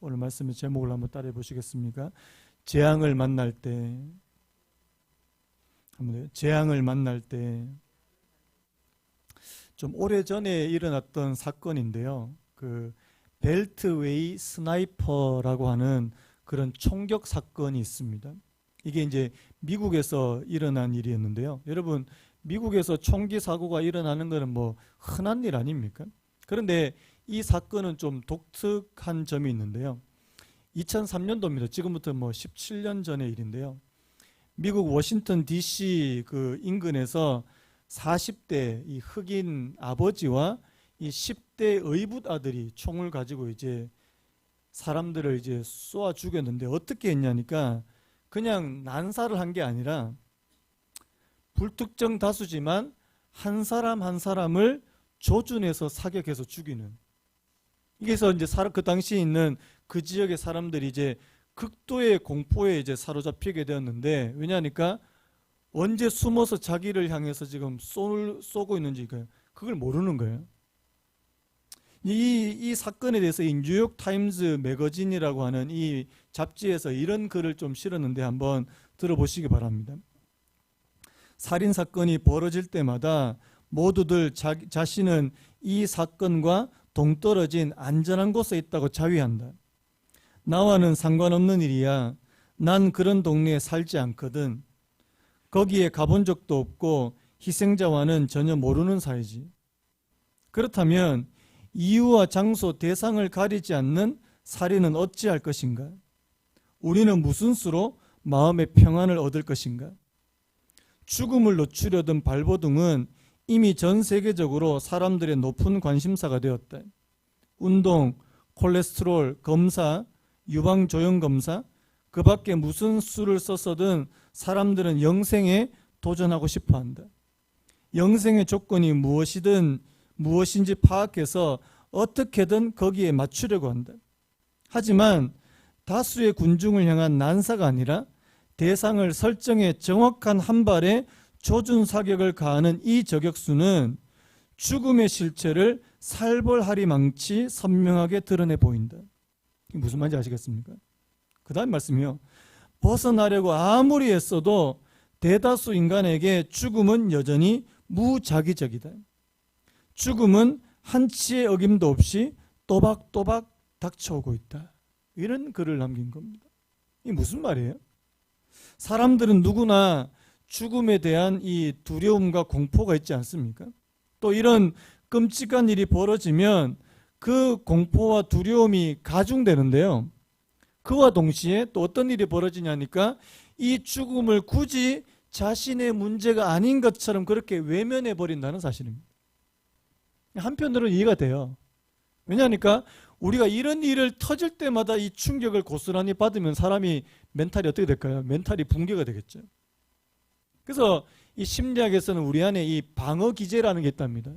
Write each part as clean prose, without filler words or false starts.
오늘 말씀의 제목을 한번 따라해 보시겠습니까? 재앙을 만날 때, 재앙을 만날 때, 좀 오래전에 일어났던 사건인데요. 그 벨트웨이 스나이퍼라고 하는 그런 총격 사건이 있습니다. 이게 이제 미국에서 일어난 일이었는데요. 여러분, 미국에서 총기 사고가 일어나는 것은 뭐 흔한 일 아닙니까? 그런데 이 사건은 좀 독특한 점이 있는데요. 2003년도입니다. 지금부터 뭐 17년 전의 일인데요. 미국 워싱턴 DC 그 인근에서 40대 이 흑인 아버지와 이 10대 의붓 아들이 총을 가지고 이제 사람들을 이제 쏘아 죽였는데 어떻게 했냐니까 그냥 난사를 한 게 아니라 불특정 다수지만 한 사람 한 사람을 조준해서 사격해서 죽이는. 이게서 이제 그 당시에 있는 그 지역의 사람들이 이제 극도의 공포에 이제 사로잡히게 되었는데, 왜냐하니까 언제 숨어서 자기를 향해서 지금 쏘고 있는지 그걸 모르는 거예요. 이 사건에 대해서 이 뉴욕 타임즈 매거진이라고 하는 이 잡지에서 이런 글을 좀 실었는데 한번 들어보시기 바랍니다. 살인 사건이 벌어질 때마다 모두들 자신은 이 사건과 동떨어진 안전한 곳에 있다고 자위한다. 나와는 상관없는 일이야. 난 그런 동네에 살지 않거든. 거기에 가본 적도 없고 희생자와는 전혀 모르는 사이지. 그렇다면 이유와 장소, 대상을 가리지 않는 살인은 어찌할 것인가? 우리는 무슨 수로 마음의 평안을 얻을 것인가? 죽음을 늦추려던 발버둥은 이미 전 세계적으로 사람들의 높은 관심사가 되었다. 운동, 콜레스테롤, 검사, 유방조형검사, 그 밖에 무슨 수를 썼어든 사람들은 영생에 도전하고 싶어 한다. 영생의 조건이 무엇인지 파악해서 어떻게든 거기에 맞추려고 한다. 하지만 다수의 군중을 향한 난사가 아니라 대상을 설정해 정확한 한 발에 조준 사격을 가하는 이 저격수는 죽음의 실체를 살벌하리망치 선명하게 드러내 보인다. 이게 무슨 말인지 아시겠습니까? 그 다음 말씀이요. 벗어나려고 아무리 애써도 대다수 인간에게 죽음은 여전히 무자기적이다. 죽음은 한치의 어김도 없이 또박또박 닥쳐오고 있다. 이런 글을 남긴 겁니다. 이게 무슨 말이에요? 사람들은 누구나 죽음에 대한 이 두려움과 공포가 있지 않습니까? 또 이런 끔찍한 일이 벌어지면 그 공포와 두려움이 가중되는데요. 그와 동시에 또 어떤 일이 벌어지냐니까 이 죽음을 굳이 자신의 문제가 아닌 것처럼 그렇게 외면해 버린다는 사실입니다. 한편으로는 이해가 돼요. 왜냐하니까 우리가 이런 일을 터질 때마다 이 충격을 고스란히 받으면 사람이 멘탈이 어떻게 될까요? 멘탈이 붕괴가 되겠죠. 그래서 이 심리학에서는 우리 안에 이 방어 기제라는 게 있답니다.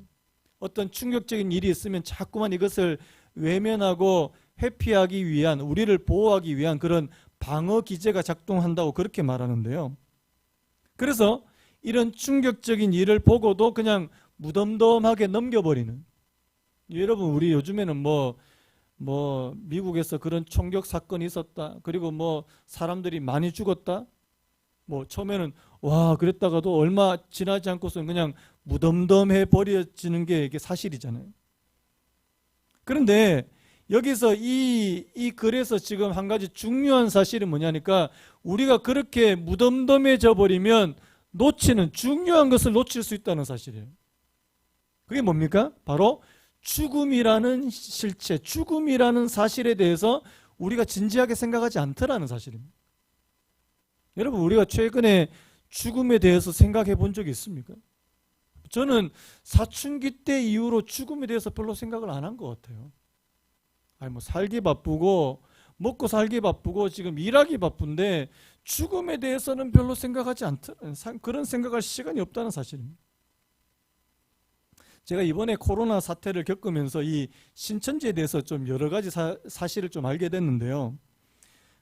어떤 충격적인 일이 있으면 자꾸만 이것을 외면하고 회피하기 위한, 우리를 보호하기 위한 그런 방어 기제가 작동한다고 그렇게 말하는데요. 그래서 이런 충격적인 일을 보고도 그냥 무덤덤하게 넘겨버리는. 여러분, 우리 요즘에는 미국에서 그런 총격 사건이 있었다. 그리고 사람들이 많이 죽었다. 처음에는 와, 그랬다가도 얼마 지나지 않고서는 그냥 무덤덤해 버려지는 게 이게 사실이잖아요. 그런데 여기서 이 글에서 지금 한 가지 중요한 사실이 뭐냐니까 우리가 그렇게 무덤덤해져 버리면 놓치는 중요한 것을 놓칠 수 있다는 사실이에요. 그게 뭡니까? 바로 죽음이라는 실체, 죽음이라는 사실에 대해서 우리가 진지하게 생각하지 않더라는 사실입니다. 여러분, 우리가 최근에 죽음에 대해서 생각해 본 적이 있습니까? 저는 사춘기 때 이후로 죽음에 대해서 별로 생각을 안 한 것 같아요. 살기 바쁘고 먹고 살기 바쁘고 지금 일하기 바쁜데 죽음에 대해서는 별로 생각하지 그런 생각할 시간이 없다는 사실입니다. 제가 이번에 코로나 사태를 겪으면서 이 신천지에 대해서 좀 여러 가지 사실을 좀 알게 됐는데요.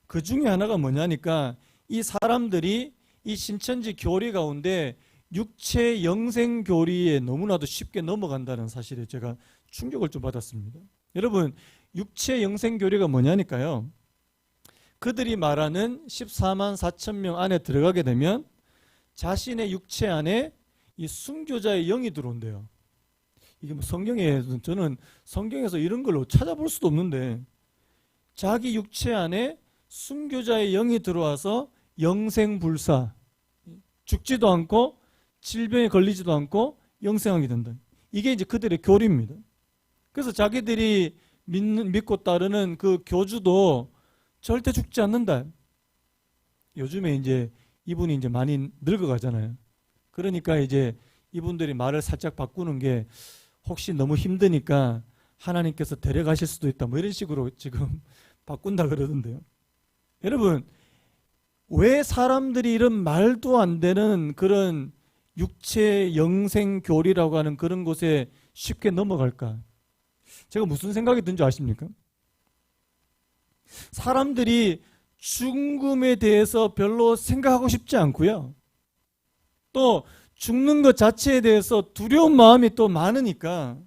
그 중에 하나가 뭐냐니까 이 사람들이 이 신천지 교리 가운데 육체 영생 교리에 너무나도 쉽게 넘어간다는 사실에 제가 충격을 좀 받았습니다. 여러분, 육체 영생 교리가 뭐냐니까요. 그들이 말하는 14만 4천 명 안에 들어가게 되면 자신의 육체 안에 이 순교자의 영이 들어온대요. 이게 뭐 저는 성경에서 이런 걸로 찾아볼 수도 없는데, 자기 육체 안에 순교자의 영이 들어와서 영생불사, 죽지도 않고 질병에 걸리지도 않고 영생하게 된다. 이게 이제 그들의 교리입니다. 그래서 자기들이 믿고 따르는 그 교주도 절대 죽지 않는다. 요즘에 이제 이분이 이제 많이 늙어가잖아요. 그러니까 이제 이분들이 말을 살짝 바꾸는 게, 혹시 너무 힘드니까 하나님께서 데려가실 수도 있다, 뭐 이런 식으로 지금 바꾼다 그러던데요. 여러분, 왜 사람들이 이런 말도 안 되는 그런 육체 영생 교리라고 하는 그런 곳에 쉽게 넘어갈까? 제가 무슨 생각이 든 줄 아십니까? 사람들이 죽음에 대해서 별로 생각하고 싶지 않고요. 또 죽는 것 자체에 대해서 두려운 마음이 또 많으니까,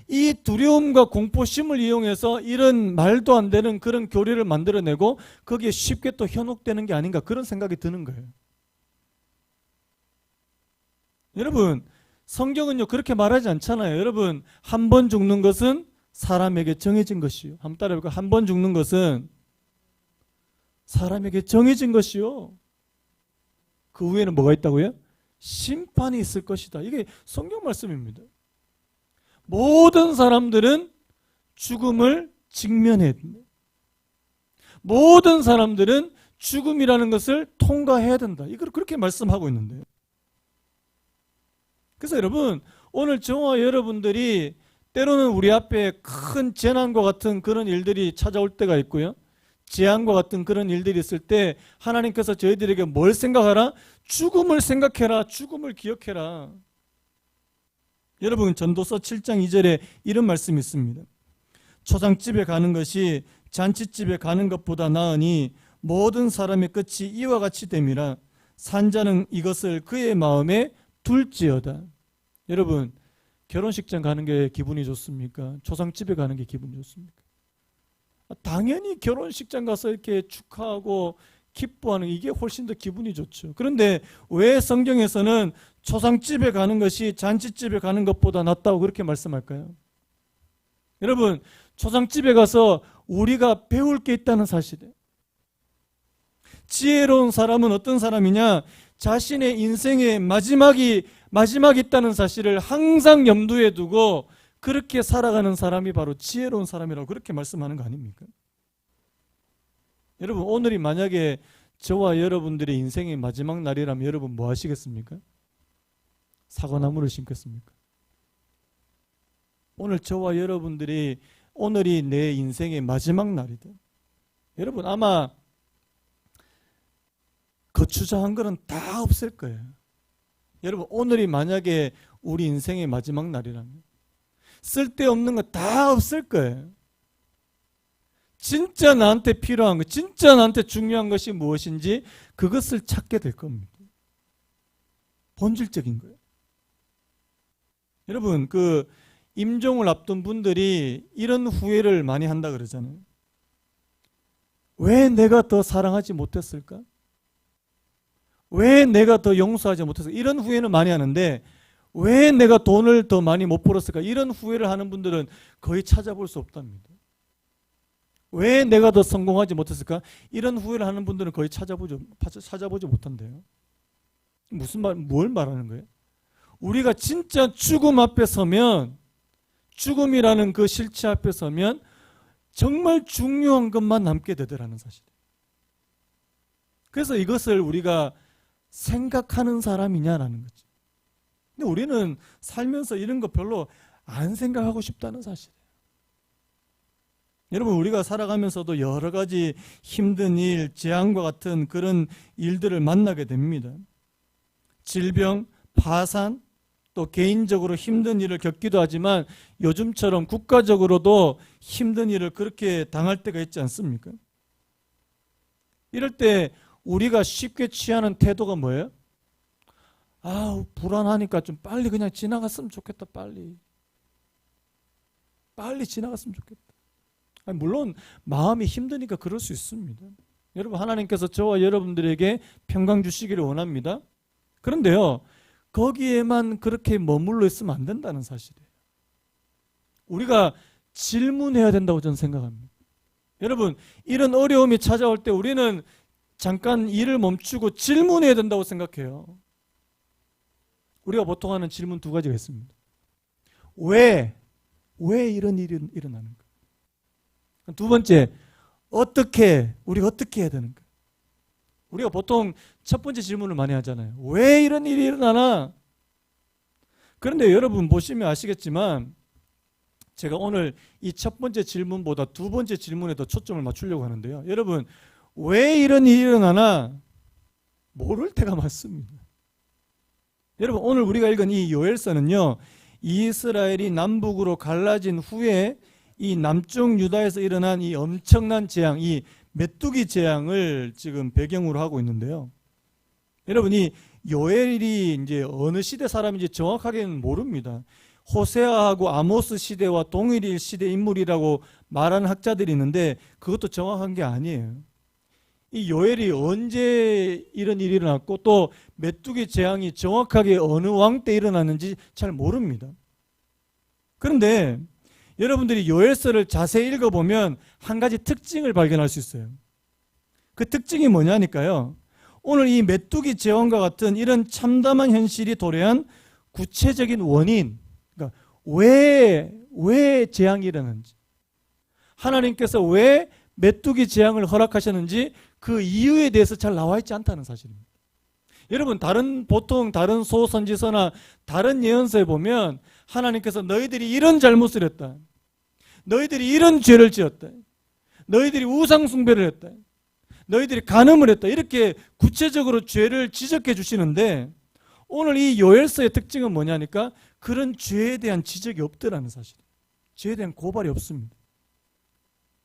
이 두려움과 공포심을 이용해서 이런 말도 안 되는 그런 교리를 만들어내고 거기에 쉽게 또 현혹되는 게 아닌가, 그런 생각이 드는 거예요. 여러분, 성경은요 그렇게 말하지 않잖아요. 여러분, 한 번 죽는 것은 사람에게 정해진 것이요. 한번 따라해볼까요? 한 번 죽는 것은 사람에게 정해진 것이요. 그 후에는 뭐가 있다고요? 심판이 있을 것이다. 이게 성경 말씀입니다. 모든 사람들은 죽음을 직면해야 된다. 모든 사람들은 죽음이라는 것을 통과해야 된다. 이걸 그렇게 말씀하고 있는데요. 그래서 여러분, 오늘 저와 여러분들이 때로는 우리 앞에 큰 재난과 같은 그런 일들이 찾아올 때가 있고요. 재앙과 같은 그런 일들이 있을 때 하나님께서 저희들에게 뭘 생각하라? 죽음을 생각해라. 죽음을 기억해라. 여러분, 전도서 7장 2절에 이런 말씀이 있습니다. 초상집에 가는 것이 잔치집에 가는 것보다 나으니 모든 사람의 끝이 이와 같이 됨이라. 산자는 이것을 그의 마음에 둘지어다. 여러분, 결혼식장 가는 게 기분이 좋습니까? 초상집에 가는 게 기분이 좋습니까? 당연히 결혼식장 가서 이렇게 축하하고 기뻐하는 이게 훨씬 더 기분이 좋죠. 그런데 왜 성경에서는 초상집에 가는 것이 잔치집에 가는 것보다 낫다고 그렇게 말씀할까요? 여러분, 초상집에 가서 우리가 배울 게 있다는 사실이에요. 지혜로운 사람은 어떤 사람이냐? 자신의 인생의 마지막이 있다는 사실을 항상 염두에 두고 그렇게 살아가는 사람이 바로 지혜로운 사람이라고 그렇게 말씀하는 거 아닙니까? 여러분, 오늘이 만약에 저와 여러분들의 인생의 마지막 날이라면 여러분 뭐 하시겠습니까? 사과나무를 심겠습니까? 오늘 저와 여러분들이 오늘이 내 인생의 마지막 날이다. 여러분, 아마 거추장한 거는 다 없을 거예요. 여러분, 오늘이 만약에 우리 인생의 마지막 날이라면 쓸데없는 거 다 없을 거예요. 진짜 나한테 필요한 것, 진짜 나한테 중요한 것이 무엇인지 그것을 찾게 될 겁니다. 본질적인 거예요. 여러분, 그 임종을 앞둔 분들이 이런 후회를 많이 한다 그러잖아요. 왜 내가 더 사랑하지 못했을까? 왜 내가 더 용서하지 못했을까? 이런 후회는 많이 하는데, 왜 내가 돈을 더 많이 못 벌었을까? 이런 후회를 하는 분들은 거의 찾아볼 수 없답니다. 왜 내가 더 성공하지 못했을까? 이런 후회를 하는 분들은 거의 찾아보지 못한대요. 뭘 말하는 거예요? 우리가 진짜 죽음 앞에 서면, 죽음이라는 그 실체 앞에 서면 정말 중요한 것만 남게 되더라는 사실이에요. 그래서 이것을 우리가 생각하는 사람이냐라는 거죠. 근데 우리는 살면서 이런 거 별로 안 생각하고 싶다는 사실이에요. 여러분, 우리가 살아가면서도 여러 가지 힘든 일, 재앙과 같은 그런 일들을 만나게 됩니다. 질병, 파산, 또 개인적으로 힘든 일을 겪기도 하지만 요즘처럼 국가적으로도 힘든 일을 그렇게 당할 때가 있지 않습니까? 이럴 때 우리가 쉽게 취하는 태도가 뭐예요? 불안하니까 좀 빨리 그냥 지나갔으면 좋겠다. 빨리 빨리 지나갔으면 좋겠다. 아니, 물론 마음이 힘드니까 그럴 수 있습니다. 여러분, 하나님께서 저와 여러분들에게 평강 주시기를 원합니다. 그런데요, 거기에만 그렇게 머물러 있으면 안 된다는 사실이에요. 우리가 질문해야 된다고 저는 생각합니다. 여러분, 이런 어려움이 찾아올 때 우리는 잠깐 일을 멈추고 질문해야 된다고 생각해요. 우리가 보통 하는 질문 두 가지가 있습니다. 왜 이런 일이 일어나는가? 두 번째, 우리가 어떻게 해야 되는가? 우리가 보통 첫 번째 질문을 많이 하잖아요. 왜 이런 일이 일어나나? 그런데 여러분 보시면 아시겠지만 제가 오늘 이 첫 번째 질문보다 두 번째 질문에 더 초점을 맞추려고 하는데요. 여러분, 왜 이런 일이 일어나나 모를 때가 많습니다. 여러분, 오늘 우리가 읽은 이 요엘서는요, 이스라엘이 남북으로 갈라진 후에 이 남쪽 유다에서 일어난 이 엄청난 재앙, 이 메뚜기 재앙을 지금 배경으로 하고 있는데요. 여러분, 이 요엘이 이제 어느 시대 사람인지 정확하게는 모릅니다. 호세아하고 아모스 시대와 동일일 시대 인물이라고 말하는 학자들이 있는데 그것도 정확한 게 아니에요. 이 요엘이 언제 이런 일이 일어났고 또 메뚜기 재앙이 정확하게 어느 왕 때 일어났는지 잘 모릅니다. 그런데 여러분들이 요엘서를 자세히 읽어보면 한 가지 특징을 발견할 수 있어요. 그 특징이 뭐냐니까요. 오늘 이 메뚜기 재앙과 같은 이런 참담한 현실이 도래한 구체적인 원인, 그러니까 왜 재앙이 일어났는지, 하나님께서 왜 메뚜기 재앙을 허락하셨는지 그 이유에 대해서 잘 나와 있지 않다는 사실입니다. 여러분, 보통 다른 소선지서나 다른 예언서에 보면 하나님께서 너희들이 이런 잘못을 했다, 너희들이 이런 죄를 지었다, 너희들이 우상 숭배를 했다, 너희들이 간음을 했다, 이렇게 구체적으로 죄를 지적해 주시는데 오늘 이 요엘서의 특징은 뭐냐니까 그런 죄에 대한 지적이 없더라는 사실이에요. 죄에 대한 고발이 없습니다.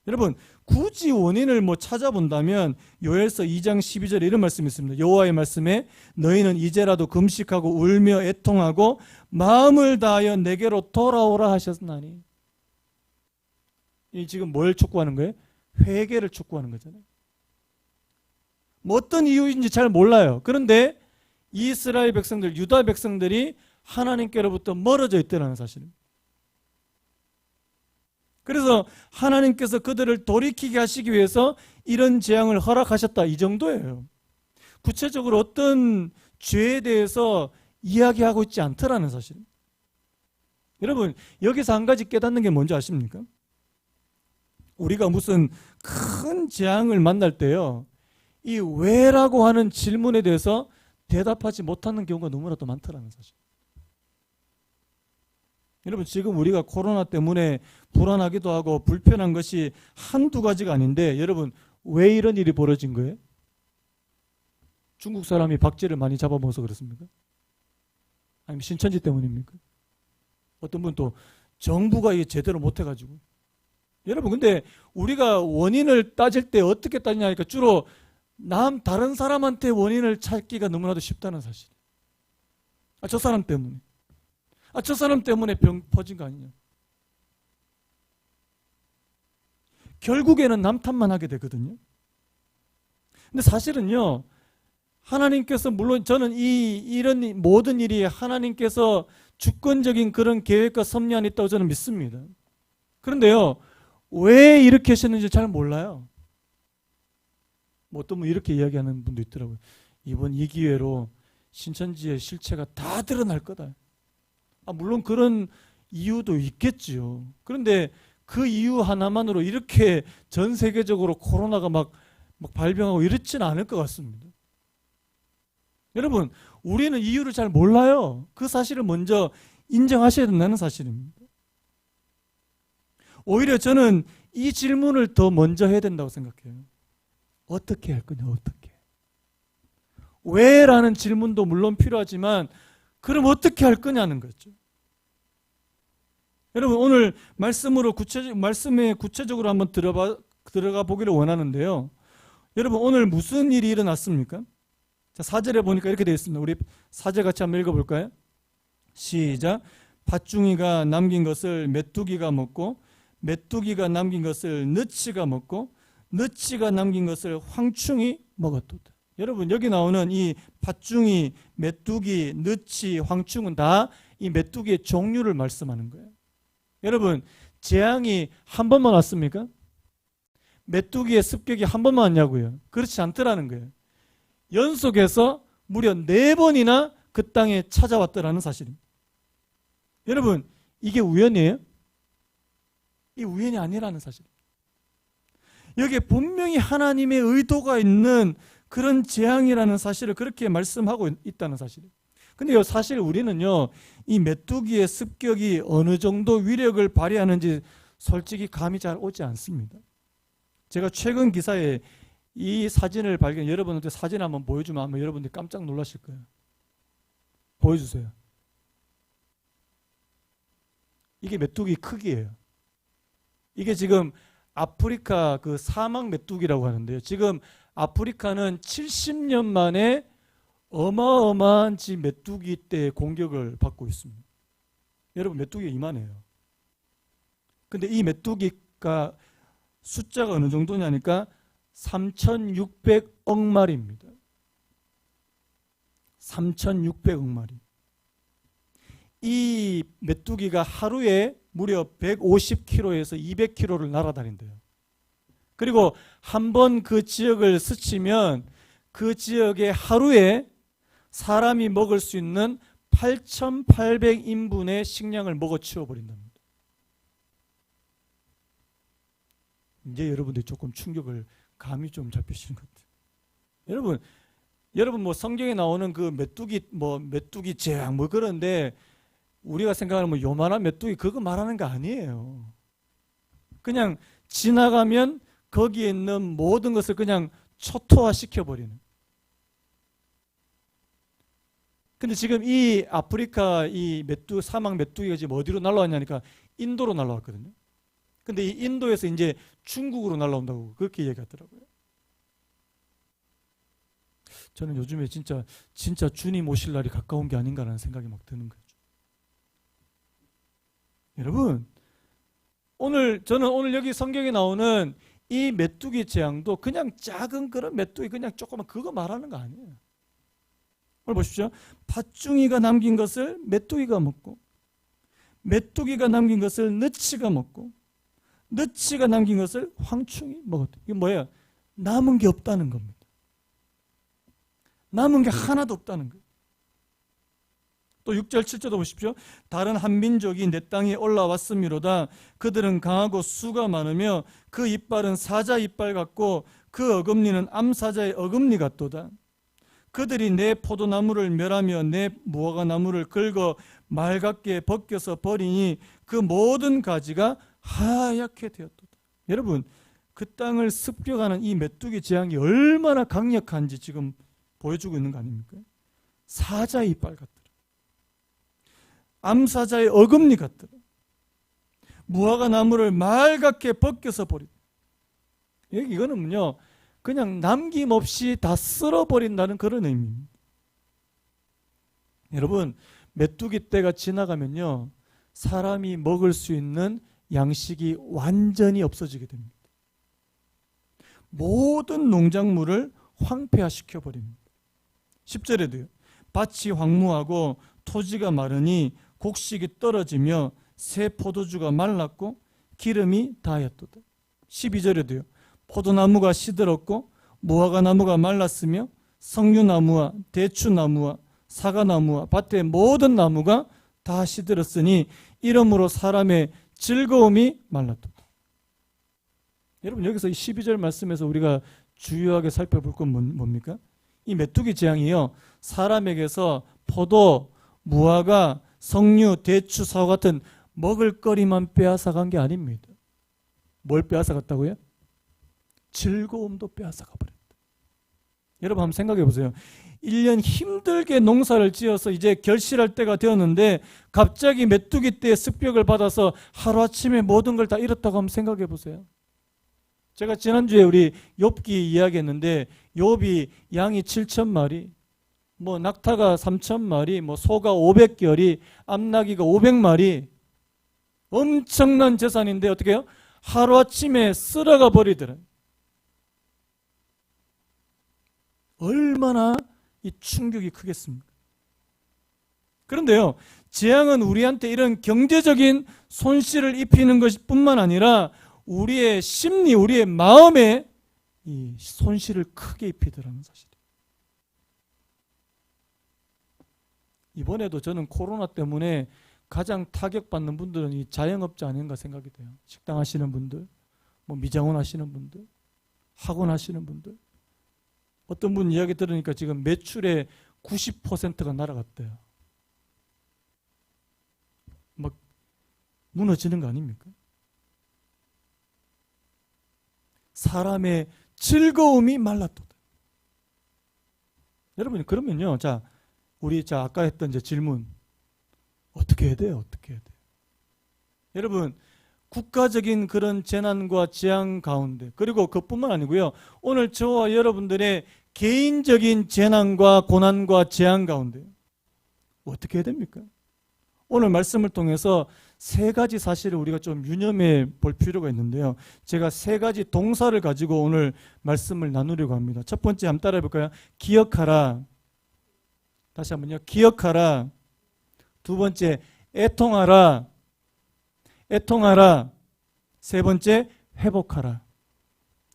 여러분, 굳이 원인을 찾아본다면 요엘서 2장 12절에 이런 말씀이 있습니다. 여호와의 말씀에 너희는 이제라도 금식하고 울며 애통하고 마음을 다하여 내게로 돌아오라 하셨나니. 이 지금 뭘 촉구하는 거예요? 회개를 촉구하는 거잖아요. 뭐 어떤 이유인지 잘 몰라요. 그런데 이스라엘 백성들, 유다 백성들이 하나님께로부터 멀어져 있다는 사실입니다. 그래서 하나님께서 그들을 돌이키게 하시기 위해서 이런 재앙을 허락하셨다, 이 정도예요. 구체적으로 어떤 죄에 대해서 이야기하고 있지 않더라는 사실입니다. 여러분, 여기서 한 가지 깨닫는 게 뭔지 아십니까? 우리가 무슨 큰 재앙을 만날 때요, 이 왜라고 하는 질문에 대해서 대답하지 못하는 경우가 너무나도 많더라는 사실. 여러분, 지금 우리가 코로나 때문에 불안하기도 하고 불편한 것이 한두 가지가 아닌데 여러분, 왜 이런 일이 벌어진 거예요? 중국 사람이 박쥐를 많이 잡아먹어서 그렇습니까? 아니면 신천지 때문입니까? 어떤 분 또 정부가 이게 제대로 못해가지고. 여러분, 근데 우리가 원인을 따질 때 어떻게 따지냐 하니까 주로 다른 사람한테 원인을 찾기가 너무나도 쉽다는 사실. 저 사람 때문에. 저 사람 때문에 병 퍼진 거 아니냐. 결국에는 남 탓만 하게 되거든요. 근데 사실은요, 하나님께서, 물론 저는 이런 모든 일이 하나님께서 주권적인 그런 계획과 섭리 안에 있다고 저는 믿습니다. 그런데요, 왜 이렇게 하셨는지 잘 몰라요. 어떤 분 이렇게 이야기하는 분도 있더라고요. 이번 이 기회로 신천지의 실체가 다 드러날 거다. 물론 그런 이유도 있겠지요. 그런데 그 이유 하나만으로 이렇게 전 세계적으로 코로나가 막 발병하고 이렇지는 않을 것 같습니다. 여러분, 우리는 이유를 잘 몰라요. 그 사실을 먼저 인정하셔야 된다는 사실입니다. 오히려 저는 이 질문을 더 먼저 해야 된다고 생각해요. 어떻게 할 거냐, 어떻게. 왜라는 질문도 물론 필요하지만 그럼 어떻게 할 거냐는 거죠. 여러분, 오늘 말씀에 구체적으로 한번 들어가 보기를 원하는데요. 여러분, 오늘 무슨 일이 일어났습니까? 자, 4절에 보니까 이렇게 되어 있습니다. 우리 4절 같이 한번 읽어볼까요? 시작. 팥중이가 남긴 것을 메뚜기가 먹고 메뚜기가 남긴 것을 너치가 먹고 너치가 남긴 것을 황충이 먹었도다. 여러분 여기 나오는 이 팥중이, 메뚜기, 너치, 황충은 다 이 메뚜기의 종류를 말씀하는 거예요. 여러분 재앙이 한 번만 왔습니까? 메뚜기의 습격이 한 번만 왔냐고요? 그렇지 않더라는 거예요. 연속해서 무려 4번이나 그 땅에 찾아왔더라는 사실입니다. 여러분 이게 우연이에요? 이 우연이 아니라는 사실입니다. 여기에 분명히 하나님의 의도가 있는 그런 재앙이라는 사실을 그렇게 말씀하고 있다는 사실이에요. 근데 사실 우리는요, 이 메뚜기의 습격이 어느 정도 위력을 발휘하는지 솔직히 감이 잘 오지 않습니다. 제가 최근 기사에 이 사진을 발견, 여러분한테 사진 한번 보여주면 아마 여러분들이 깜짝 놀라실 거예요. 보여주세요. 이게 메뚜기 크기예요. 이게 지금 아프리카 그 사막 메뚜기라고 하는데요. 지금 아프리카는 70년 만에 어마어마한 메뚜기 떼의 공격을 받고 있습니다. 여러분 메뚜기가 이만해요. 근데 이 메뚜기가 숫자가 어느 정도냐니까 3,600억 마리입니다. 3,600억 마리. 이 메뚜기가 하루에 무려 150km에서 200km를 날아다닌대요. 그리고 한 번 그 지역을 스치면 그 지역에 하루에 사람이 먹을 수 있는 8,800인분의 식량을 먹어 치워버린답니다. 이제 여러분들이 조금 충격을 감이 좀 잡히시는 것 같아요. 여러분 뭐 성경에 나오는 그 메뚜기 재앙 뭐 그런데 우리가 생각하는 뭐 요만한 메뚜기 그거 말하는 거 아니에요. 그냥 지나가면 거기에 있는 모든 것을 그냥 초토화 시켜버리는. 근데 지금 이 아프리카 이 사막 메뚜기가 지금 어디로 날아왔냐니까 인도로 날아왔거든요. 근데 이 인도에서 이제 중국으로 날아온다고 그렇게 얘기하더라고요. 저는 요즘에 진짜 주님 오실 날이 가까운 게 아닌가라는 생각이 막 드는 거죠. 여러분, 저는 오늘 여기 성경에 나오는 이 메뚜기 재앙도 그냥 작은 그런 메뚜기 그냥 조그만 그거 말하는 거 아니에요. 오늘 보십시오. 팥중이가 남긴 것을 메뚜기가 먹고 메뚜기가 남긴 것을 너치가 먹고 너치가 남긴 것을 황충이 먹었다. 이게 뭐예요? 남은 게 없다는 겁니다. 남은 게 하나도 없다는 거예요. 또 6절 7절도 보십시오. 다른 한 민족이 내 땅에 올라왔음이로다. 그들은 강하고 수가 많으며 그 이빨은 사자 이빨 같고 그 어금니는 암사자의 어금니 같도다. 그들이 내 포도나무를 멸하며 내 무화과나무를 긁어 맑게 벗겨서 버리니 그 모든 가지가 하얗게 되었도다. 여러분 그 땅을 습격하는 이 메뚜기 재앙이 얼마나 강력한지 지금 보여주고 있는 거 아닙니까? 사자의 이빨 같더라. 암사자의 어금니 같더라. 무화과나무를 맑게 벗겨서 버리다. 이거는요 그냥 남김없이 다 쓸어버린다는 그런 의미입니다. 여러분 메뚜기 떼가 지나가면요 사람이 먹을 수 있는 양식이 완전히 없어지게 됩니다. 모든 농작물을 황폐화시켜 버립니다. 10절에도요. 밭이 황무하고 토지가 마르니 곡식이 떨어지며 새 포도주가 말랐고 기름이 다하였도다. 12절에도요. 포도나무가 시들었고 무화과나무가 말랐으며 석류나무와 대추나무와 사과나무와 밭의 모든 나무가 다 시들었으니 이러므로 사람의 즐거움이 말랐도다. 여러분 여기서 이 12절 말씀에서 우리가 주요하게 살펴볼 건 뭡니까? 이 메뚜기 재앙이요 사람에게서 포도, 무화과, 석류, 대추, 사과 같은 먹을거리만 빼앗아간 게 아닙니다. 뭘 빼앗아갔다고요? 즐거움도 빼앗아가 버렸다. 여러분 한번 생각해 보세요. 1년 힘들게 농사를 지어서 이제 결실할 때가 되었는데 갑자기 메뚜기 떼의 습격을 받아서 하루아침에 모든 걸 다 잃었다고 한번 생각해 보세요. 제가 지난주에 우리 욥기 이야기했는데 욥이 양이 7,000마리, 뭐 낙타가 3,000마리, 뭐 소가 500결이, 암나귀가 500마리 엄청난 재산인데 어떻게 해요? 하루아침에 쓸어가 버리더라. 얼마나 이 충격이 크겠습니까? 그런데요, 재앙은 우리한테 이런 경제적인 손실을 입히는 것뿐만 아니라 우리의 심리, 우리의 마음에 이 손실을 크게 입히더라는 사실이에요. 이번에도 저는 코로나 때문에 가장 타격받는 분들은 이 자영업자 아닌가 생각이 돼요. 식당 하시는 분들, 뭐 미장원 하시는 분들, 학원 하시는 분들. 어떤 분 이야기 들으니까 지금 매출의 90%가 날아갔대요. 막 무너지는 거 아닙니까? 사람의 즐거움이 말랐도다. 여러분, 그러면요, 우리 아까 했던 질문 어떻게 해야 돼요? 어떻게 해야 돼요? 여러분, 국가적인 그런 재난과 재앙 가운데, 그리고 그뿐만 아니고요, 오늘 저와 여러분들의 개인적인 재난과 고난과 재앙 가운데 어떻게 해야 됩니까? 오늘 말씀을 통해서 세 가지 사실을 우리가 좀 유념해 볼 필요가 있는데요. 제가 세 가지 동사를 가지고 오늘 말씀을 나누려고 합니다. 첫 번째 한번 따라해 볼까요? 기억하라. 다시 한번요. 기억하라. 두 번째, 애통하라. 애통하라. 세 번째, 회복하라.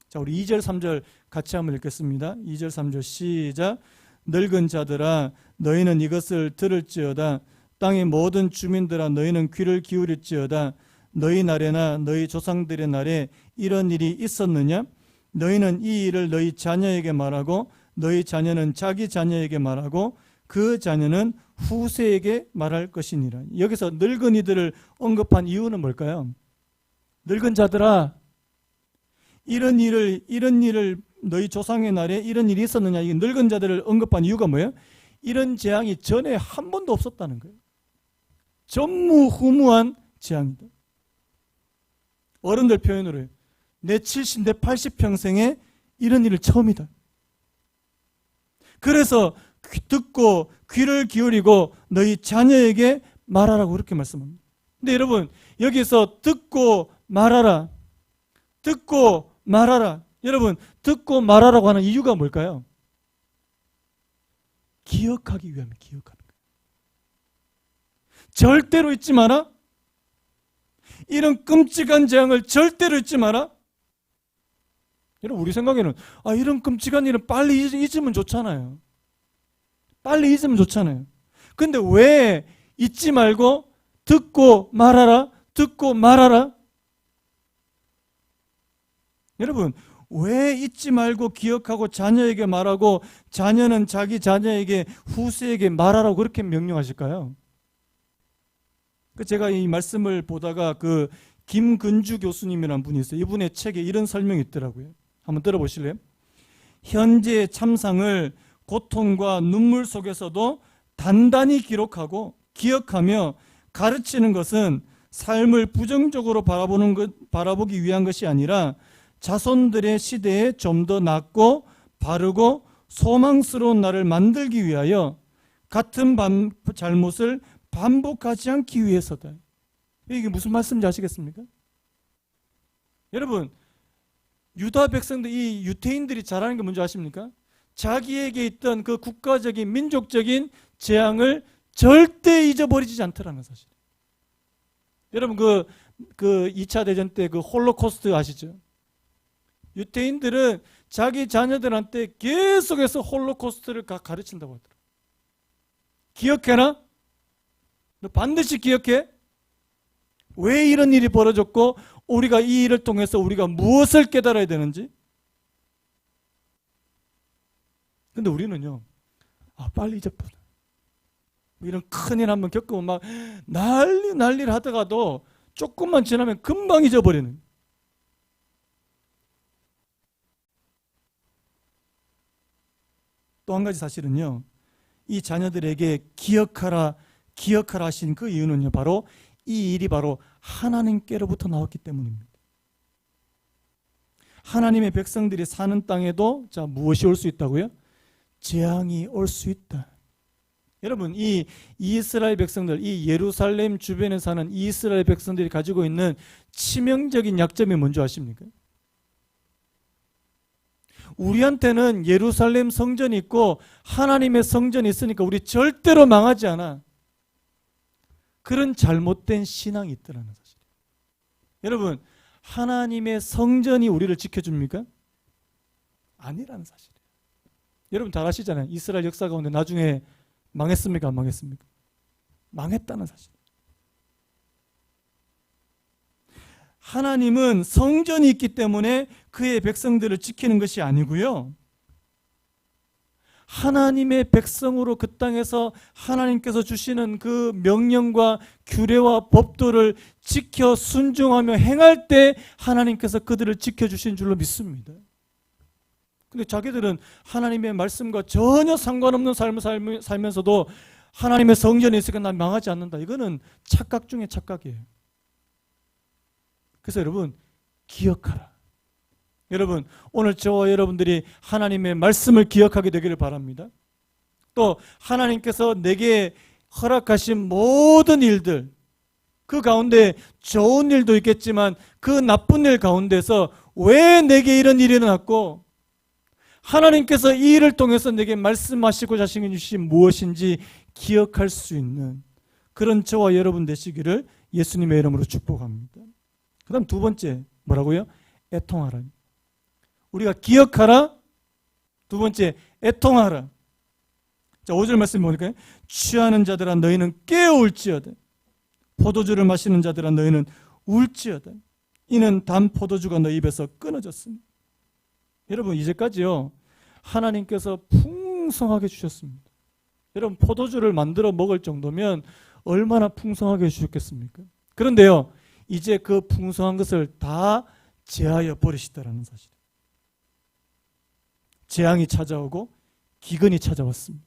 자, 우리 2절, 3절 같이 한번 읽겠습니다. 2절, 3절 시작. 늙은 자들아, 너희는 이것을 들을지어다. 땅의 모든 주민들아, 너희는 귀를 기울일지어다. 너희 날에나 너희 조상들의 날에 이런 일이 있었느냐? 너희는 이 일을 너희 자녀에게 말하고 너희 자녀는 자기 자녀에게 말하고 그 자녀는 후세에게 말할 것이니라. 여기서 늙은이들을 언급한 이유는 뭘까요? 늙은 자들아, 이런 일을 너희 조상의 날에 이런 일이 있었느냐? 이 늙은 자들을 언급한 이유가 뭐예요? 이런 재앙이 전에 한 번도 없었다는 거예요. 전무후무한 재앙이다. 어른들 표현으로 해요. 내 70, 내 80평생에 이런 일을 처음이다. 그래서 듣고 귀를 기울이고 너희 자녀에게 말하라고 그렇게 말씀합니다. 근데 여러분, 여기서 듣고 말하라. 듣고 말하라. 여러분, 듣고 말하라고 하는 이유가 뭘까요? 기억하기 위함에 기억하는 거예요. 절대로 잊지 마라. 이런 끔찍한 재앙을 절대로 잊지 마라. 여러분, 우리 생각에는 이런 끔찍한 일은 빨리 잊으면 좋잖아요. 빨리 잊으면 좋잖아요. 근데 왜 잊지 말고 듣고 말하라, 듣고 말하라? 여러분, 왜 잊지 말고 기억하고 자녀에게 말하고 자녀는 자기 자녀에게 후세에게 말하라고 그렇게 명령하실까요? 제가 이 말씀을 보다가 김근주 교수님이라는 분이 있어요. 이분의 책에 이런 설명이 있더라고요. 한번 들어보실래요? 현재의 참상을 고통과 눈물 속에서도 단단히 기록하고 기억하며 가르치는 것은 삶을 부정적으로 바라보기 위한 것이 아니라 자손들의 시대에 좀 더 낫고 바르고 소망스러운 날을 만들기 위하여 같은 잘못을 반복하지 않기 위해서다. 이게 무슨 말씀인지 아시겠습니까? 여러분, 유다 백성들, 이 유태인들이 잘하는 게 뭔지 아십니까? 자기에게 있던 그 국가적인 민족적인 재앙을 절대 잊어버리지 않더라는 사실. 여러분, 그 2차 대전 때 그 홀로코스트 아시죠? 유태인들은 자기 자녀들한테 계속해서 홀로코스트를 가르친다고 하더라고요. 기억해라? 너 반드시 기억해? 왜 이런 일이 벌어졌고 우리가 이 일을 통해서 우리가 무엇을 깨달아야 되는지. 근데 우리는요, 빨리 잊어버려. 이런 큰일 한번 겪으면 막 난리를 하다가도 조금만 지나면 금방 잊어버리는. 또 한 가지 사실은요, 이 자녀들에게 기억하라 하신 그 이유는요, 바로 이 일이 바로 하나님께로부터 나왔기 때문입니다. 하나님의 백성들이 사는 땅에도 무엇이 올 수 있다고요? 재앙이 올 수 있다. 여러분, 이 이스라엘 백성들, 이 예루살렘 주변에 사는 이스라엘 백성들이 가지고 있는 치명적인 약점이 뭔지 아십니까? 우리한테는 예루살렘 성전이 있고 하나님의 성전이 있으니까 우리 절대로 망하지 않아. 그런 잘못된 신앙이 있더라는 사실이에요. 여러분, 하나님의 성전이 우리를 지켜줍니까? 아니라는 사실이에요. 여러분 잘 아시잖아요. 이스라엘 역사 가운데 나중에 망했습니까? 안 망했습니까? 망했다는 사실. 하나님은 성전이 있기 때문에 그의 백성들을 지키는 것이 아니고요. 하나님의 백성으로 그 땅에서 하나님께서 주시는 그 명령과 규례와 법도를 지켜 순종하며 행할 때 하나님께서 그들을 지켜주신 줄로 믿습니다. 근데 자기들은 하나님의 말씀과 전혀 상관없는 삶을 살면서도 하나님의 성전에 있으니까 난 망하지 않는다. 이거는 착각 중에 착각이에요. 그래서 여러분, 기억하라. 여러분, 오늘 저와 여러분들이 하나님의 말씀을 기억하게 되기를 바랍니다. 또 하나님께서 내게 허락하신 모든 일들, 그 가운데 좋은 일도 있겠지만 그 나쁜 일 가운데서 왜 내게 이런 일이 일어났고 하나님께서 이 일을 통해서 내게 말씀하시고자 하신 것이 무엇인지 기억할 수 있는 그런 저와 여러분 되시기를 예수님의 이름으로 축복합니다. 그 다음 두 번째 뭐라고요? 애통하라. 우리가 기억하라. 두 번째 애통하라. 자, 5절 말씀 보니까 취하는 자들아 너희는 깨어올지어다. 포도주를 마시는 자들아 너희는 울지어다. 이는 단 포도주가 너희 입에서 끊어졌습니다. 여러분, 이제까지요 하나님께서 풍성하게 주셨습니다. 여러분, 포도주를 만들어 먹을 정도면 얼마나 풍성하게 주셨겠습니까? 그런데요, 이제 그 풍성한 것을 다 제하여 버리시다라는 사실. 재앙이 찾아오고 기근이 찾아왔습니다.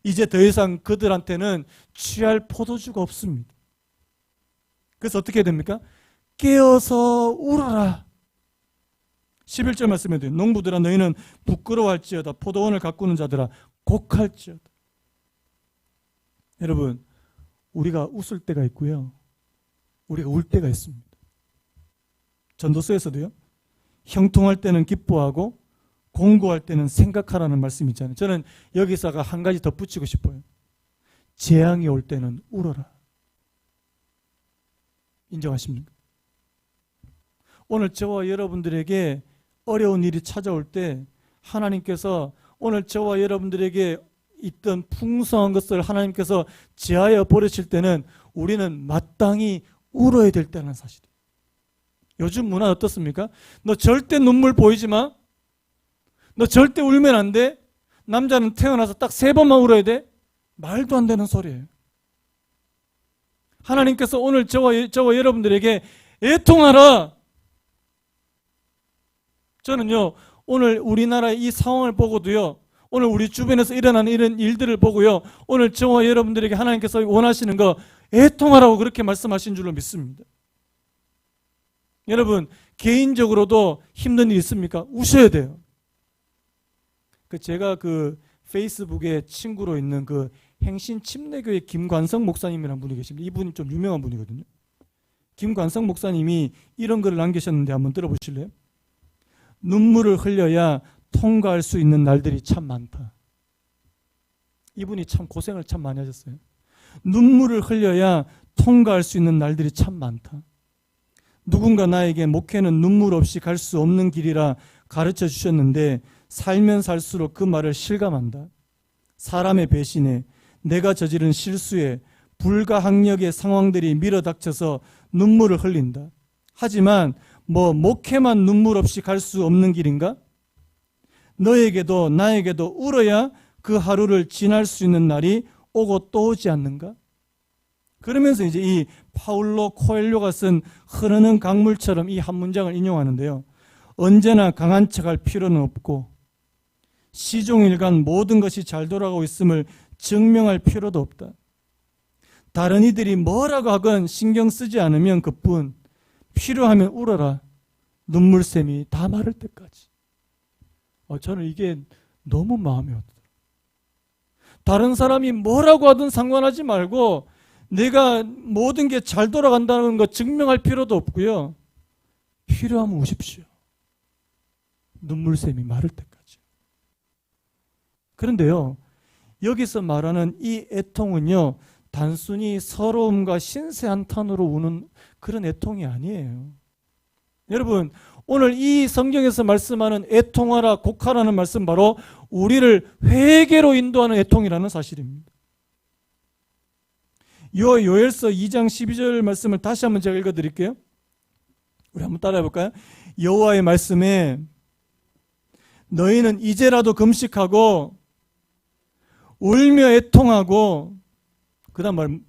이제 더 이상 그들한테는 취할 포도주가 없습니다. 그래서 어떻게 됩니까? 깨어서 울어라. 11절 말씀에 돼요. 농부들아 너희는 부끄러워할지어다. 포도원을 가꾸는 자들아 곡할지어다. 여러분, 우리가 웃을 때가 있고요, 우리가 울 때가 있습니다. 전도서에서도요, 형통할 때는 기뻐하고 공고할 때는 생각하라는 말씀이 있잖아요. 저는 여기서가 한 가지 덧붙이고 싶어요. 재앙이 올 때는 울어라. 인정하십니까? 오늘 저와 여러분들에게 어려운 일이 찾아올 때 하나님께서 오늘 저와 여러분들에게 있던 풍성한 것을 하나님께서 제하여 버리실 때는 우리는 마땅히 울어야 될 때라는 사실이에요. 요즘 문화 어떻습니까? 너 절대 눈물 보이지 마. 너 절대 울면 안 돼. 남자는 태어나서 딱 3번만 울어야 돼. 말도 안 되는 소리예요. 하나님께서 오늘 저와 여러분들에게 애통하라. 저는요, 오늘 우리나라의 이 상황을 보고도요, 오늘 우리 주변에서 일어나는 이런 일들을 보고요, 오늘 저와 여러분들에게 하나님께서 원하시는 거 애통하라고 그렇게 말씀하신 줄로 믿습니다. 여러분, 개인적으로도 힘든 일 있습니까? 우셔야 돼요. 제가 페이스북에 친구로 있는 행신침례교회 김관성 목사님이라는 분이 계십니다. 이분이 좀 유명한 분이거든요. 김관성 목사님이 이런 글을 남기셨는데 한번 들어보실래요? 눈물을 흘려야 통과할 수 있는 날들이 참 많다. 이분이 참 고생을 참 많이 하셨어요. 눈물을 흘려야 통과할 수 있는 날들이 참 많다. 누군가 나에게 목회는 눈물 없이 갈 수 없는 길이라 가르쳐 주셨는데 살면 살수록 그 말을 실감한다. 사람의 배신에, 내가 저지른 실수에 불가항력의 상황들이 밀어닥쳐서 눈물을 흘린다. 하지만 목회만 눈물 없이 갈 수 없는 길인가? 너에게도 나에게도 울어야 그 하루를 지날 수 있는 날이 오고 또 오지 않는가? 그러면서 이제 이 파울로 코엘료가 쓴 흐르는 강물처럼 이 한 문장을 인용하는데요. 언제나 강한 척할 필요는 없고 시종일관 모든 것이 잘 돌아가고 있음을 증명할 필요도 없다. 다른 이들이 뭐라고 하건 신경 쓰지 않으면 그뿐. 필요하면 울어라. 눈물샘이 다 마를 때까지. 저는 이게 너무 마음에 와닿아요. 다른 사람이 뭐라고 하든 상관하지 말고 내가 모든 게 잘 돌아간다는 거 증명할 필요도 없고요. 필요하면 우십시오. 눈물샘이 마를 때까지. 그런데요, 여기서 말하는 이 애통은요, 단순히 서러움과 신세 한탄으로 우는 그런 애통이 아니에요. 여러분, 오늘 이 성경에서 말씀하는 애통하라, 곡하라는 말씀 바로 우리를 회개로 인도하는 애통이라는 사실입니다. 요엘서 2장 12절 말씀을 다시 한번 제가 읽어드릴게요. 우리 한번 따라해 볼까요? 여호와의 말씀에 너희는 이제라도 금식하고 울며 애통하고 그 다음 말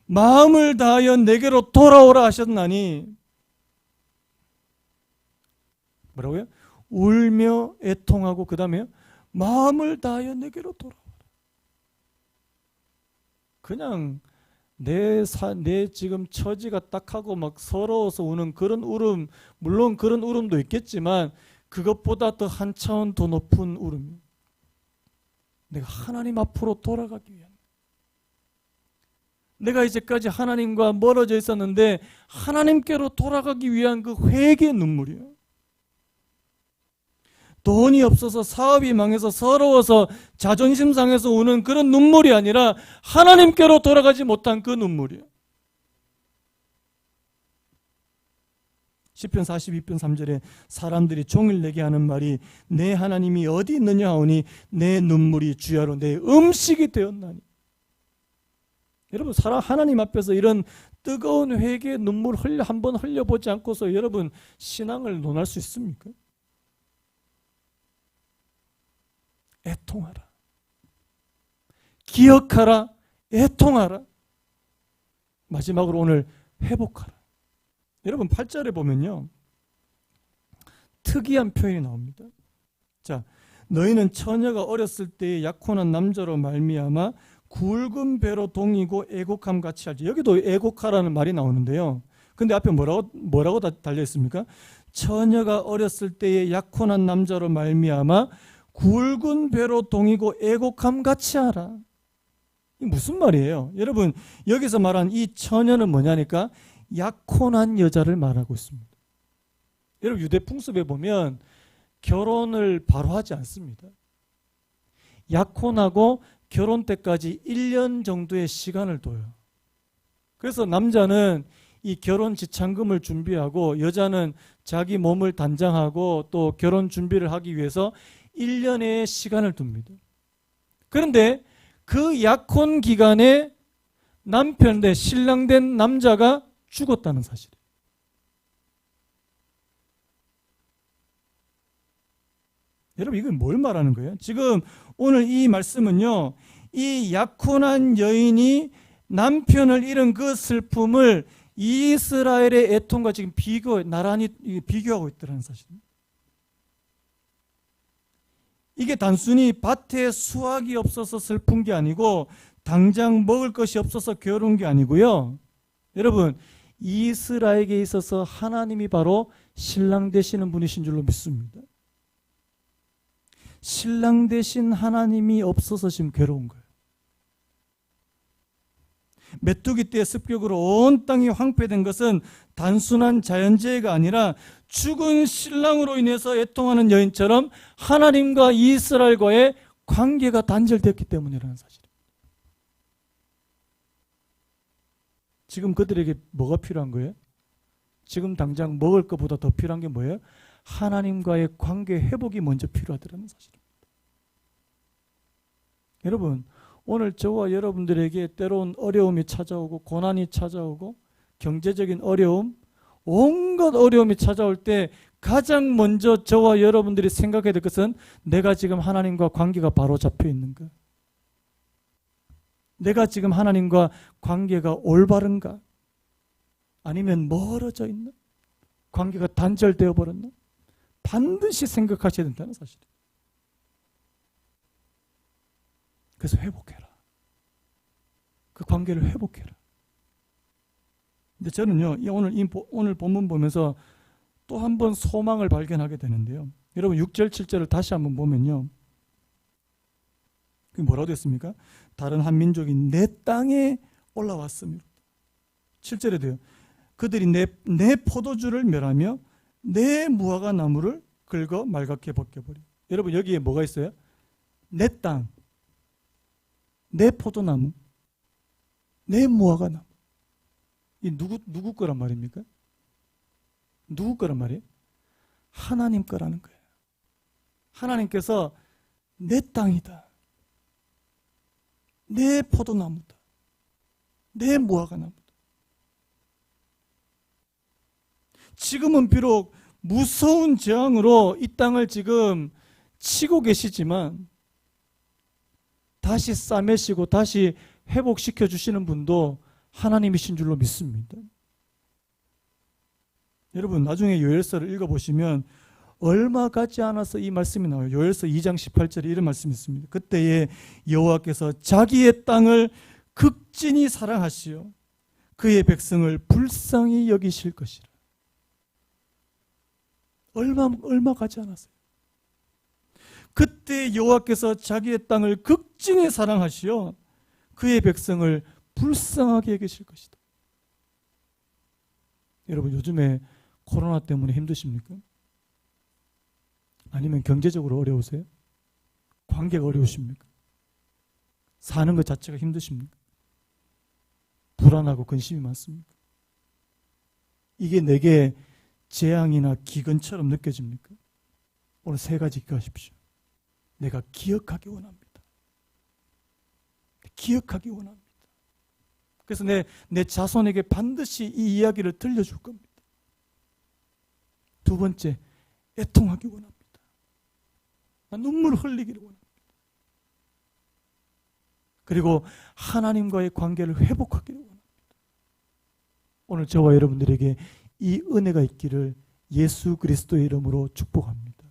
마음을 다하여 내게로 돌아오라 하셨나니 뭐라고요? 울며 애통하고 그 다음에 마음을 다하여 내게로 돌아오라. 그냥 내 지금 처지가 딱하고 막 서러워서 우는 그런 울음, 물론 그런 울음도 있겠지만 그것보다 더 한 차원 더 높은 울음. 내가 하나님 앞으로 돌아가기 위한, 내가 이제까지 하나님과 멀어져 있었는데 하나님께로 돌아가기 위한 그 회개의 눈물이에요. 돈이 없어서 사업이 망해서 서러워서 자존심 상해서 우는 그런 눈물이 아니라 하나님께로 돌아가지 못한 그 눈물이에요. 시편 42편 3절에 사람들이 종일 내게 하는 말이 내 하나님이 어디 있느냐 하오니 내 눈물이 주야로 내 음식이 되었나니. 여러분, 하나님 앞에서 이런 뜨거운 회개의 눈물 한번 흘려보지 않고서 여러분 신앙을 논할 수 있습니까? 애통하라, 기억하라, 애통하라. 마지막으로 오늘 회복하라. 여러분 8절에 보면요, 특이한 표현이 나옵니다. 자, 너희는 처녀가 어렸을 때에 약혼한 남자로 말미암아 굵은 배로 동이고 애곡함 같이 하지. 여기도 애곡하라는 말이 나오는데요. 근데 앞에 뭐라고 달려 있습니까? 처녀가 어렸을 때에 약혼한 남자로 말미암아 굵은 배로 동이고 애곡함 같이 하라. 이게 무슨 말이에요? 여러분, 여기서 말한 이 처녀는 뭐냐니까 약혼한 여자를 말하고 있습니다. 여러분, 유대 풍습에 보면 결혼을 바로 하지 않습니다. 약혼하고 결혼 때까지 1년 정도의 시간을 둬요. 그래서 남자는 이 결혼 지참금을 준비하고 여자는 자기 몸을 단장하고 또 결혼 준비를 하기 위해서 1년의 시간을 둡니다. 그런데 그 약혼 기간에 남편 대 신랑된 남자가 죽었다는 사실이에요. 여러분, 이건 뭘 말하는 거예요? 지금 오늘 이 말씀은요, 이 약혼한 여인이 남편을 잃은 그 슬픔을 이스라엘의 애통과 지금 나란히 비교하고 있다는 사실입니다. 이게 단순히 밭에 수확이 없어서 슬픈 게 아니고 당장 먹을 것이 없어서 괴로운 게 아니고요. 여러분, 이스라엘에게 있어서 하나님이 바로 신랑 되시는 분이신 줄로 믿습니다. 신랑 되신 하나님이 없어서 지금 괴로운 거예요. 메뚜기 떼의 습격으로 온 땅이 황폐된 것은 단순한 자연재해가 아니라 죽은 신랑으로 인해서 애통하는 여인처럼 하나님과 이스라엘과의 관계가 단절됐기 때문이라는 사실입니다. 지금 그들에게 뭐가 필요한 거예요? 지금 당장 먹을 것보다 더 필요한 게 뭐예요? 하나님과의 관계 회복이 먼저 필요하다는 사실입니다. 여러분, 오늘 저와 여러분들에게 때로운 어려움이 찾아오고 고난이 찾아오고 경제적인 어려움, 온갖 어려움이 찾아올 때 가장 먼저 저와 여러분들이 생각해야 될 것은 내가 지금 하나님과 관계가 바로 잡혀 있는가? 내가 지금 하나님과 관계가 올바른가? 아니면 멀어져 있나? 관계가 단절되어 버렸나? 반드시 생각하셔야 된다는 사실이에요. 그래서 회복해라. 그 관계를 회복해라. 근데 저는요, 오늘 본문 보면서 또 한 번 소망을 발견하게 되는데요. 여러분 6절 7절을 다시 한번 보면요, 그게 뭐라고 됐습니까? 다른 한 민족이 내 땅에 올라왔으며 7절에 돼요. 그들이 내 포도주를 멸하며 내 무화과 나무를 긁어 말갛게 벗겨버려. 여러분 여기에 뭐가 있어요? 내 땅, 내 포도나무, 내 무화과 나무. 이 누구 거란 말입니까? 누구 거란 말이에요? 하나님 거라는 거예요. 하나님께서 내 땅이다, 내 포도나무다, 내 무화과 나무다. 지금은 비록 무서운 재앙으로 이 땅을 지금 치고 계시지만 다시 싸매시고 다시 회복시켜 주시는 분도 하나님이신 줄로 믿습니다. 여러분 나중에 요엘서를 읽어보시면 얼마 가지 않아서 이 말씀이 나와요. 요엘서 2장 18절에 이런 말씀이 있습니다. 그때에 여호와께서 자기의 땅을 극진히 사랑하시어 그의 백성을 불쌍히 여기실 것이라. 얼마 가지 않았어요. 그때 여호와께서 자기의 땅을 극진히 사랑하시어 그의 백성을 불쌍하게 여기실 것이다. 여러분 요즘에 코로나 때문에 힘드십니까? 아니면 경제적으로 어려우세요? 관계가 어려우십니까? 사는 것 자체가 힘드십니까? 불안하고 근심이 많습니까? 이게 내게 재앙이나 기근처럼 느껴집니까? 오늘 세 가지 기억하십시오. 내가 기억하기 원합니다. 기억하기 원합니다. 그래서 내 자손에게 반드시 이 이야기를 들려줄 겁니다. 두 번째, 애통하기 원합니다. 나 눈물 흘리기를 원합니다. 그리고 하나님과의 관계를 회복하기를 원합니다. 오늘 저와 여러분들에게 이 은혜가 있기를 예수 그리스도의 이름으로 축복합니다.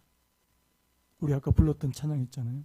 우리 아까 불렀던 찬양 있잖아요.